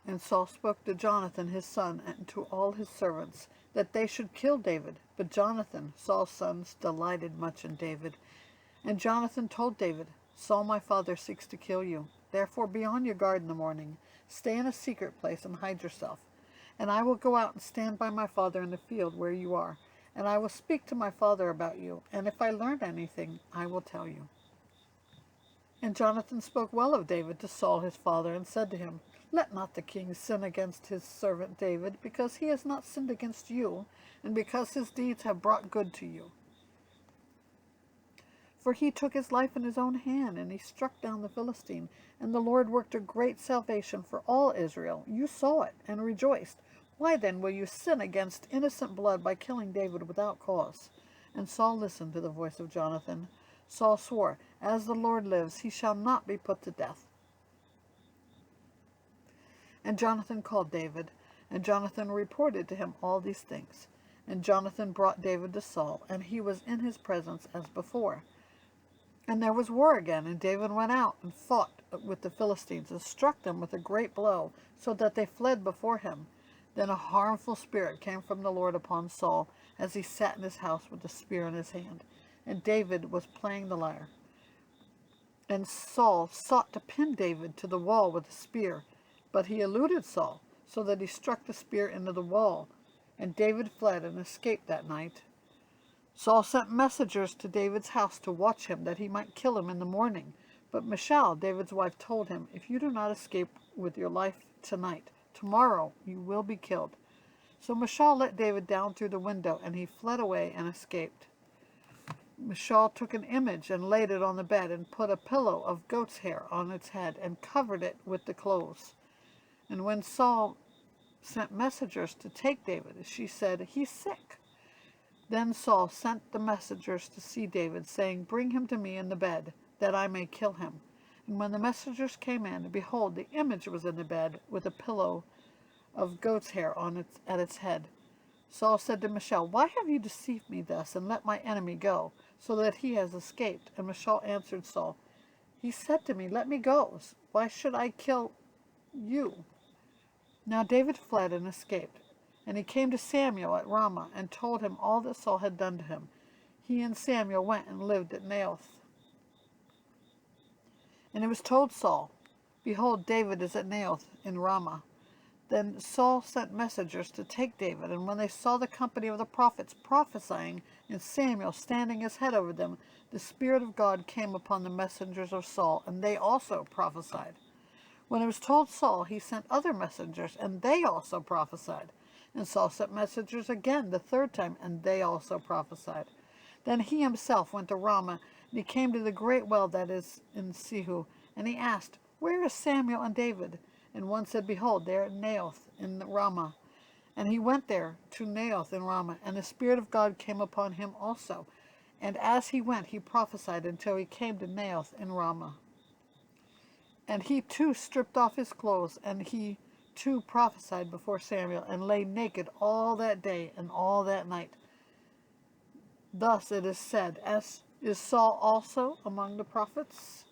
And Saul spoke to Jonathan his son and to all his servants, that they should kill David. But Jonathan, Saul's son, delighted much in David. And Jonathan told David, Saul my father seeks to kill you. Therefore be on your guard in the morning. Stay in a secret place and hide yourself. And I will go out and stand by my father in the field where you are. And I will speak to my father about you. And if I learn anything, I will tell you. And Jonathan spoke well of David to Saul his father, and said to him, Let not the king sin against his servant David, because he has not sinned against you, and because his deeds have brought good to you. For he took his life in his own hand, and he struck down the Philistine. And the Lord worked a great salvation for all Israel. You saw it, and rejoiced. Why then will you sin against innocent blood by killing David without cause? And Saul listened to the voice of Jonathan. Saul swore, As the Lord lives, he shall not be put to death. And Jonathan called David, and Jonathan reported to him all these things. And Jonathan brought David to Saul, and he was in his presence as before. And there was war again, and David went out and fought with the Philistines, and struck them with a great blow, so that they fled before him. Then a harmful spirit came from the Lord upon Saul, as he sat in his house with a spear in his hand. And David was playing the lyre. And Saul sought to pin David to the wall with a spear, but he eluded Saul, so that he struck the spear into the wall. And David fled and escaped that night. Saul sent messengers to David's house to watch him, that he might kill him in the morning. But Michal, David's wife, told him, If you do not escape with your life tonight, tomorrow you will be killed. So Michal let David down through the window, and he fled away and escaped. Michal took an image and laid it on the bed, and put a pillow of goat's hair on its head, and covered it with the clothes. And when Saul sent messengers to take David, she said, He's sick. Then Saul sent the messengers to see David, saying, Bring him to me in the bed, that I may kill him. And when the messengers came in, behold, the image was in the bed, with a pillow of goat's hair at its head. Saul said to Michal, Why have you deceived me thus, and let my enemy go, so that he has escaped? And Michal answered Saul, He said to me, Let me go. Why should I kill you? Now David fled and escaped. And he came to Samuel at Ramah, and told him all that Saul had done to him. He and Samuel went and lived at Naioth. And it was told Saul, Behold, David is at Naioth in Ramah. Then Saul sent messengers to take David, and when they saw the company of the prophets prophesying, and Samuel standing his head over them, the Spirit of God came upon the messengers of Saul, and they also prophesied. When it was told Saul, he sent other messengers, and they also prophesied. And Saul sent messengers again the third time, and they also prophesied. Then he himself went to Ramah, and he came to the great well that is in Sehu, and he asked, Where is Samuel and David? And one said, Behold, they are at Naioth in Ramah. And he went there to Naioth in Ramah, and the Spirit of God came upon him also. And as he went, he prophesied until he came to Naioth in Ramah. And he too stripped off his clothes, and he too prophesied before Samuel, and lay naked all that day and all that night. Thus it is said, As is Saul also among the prophets?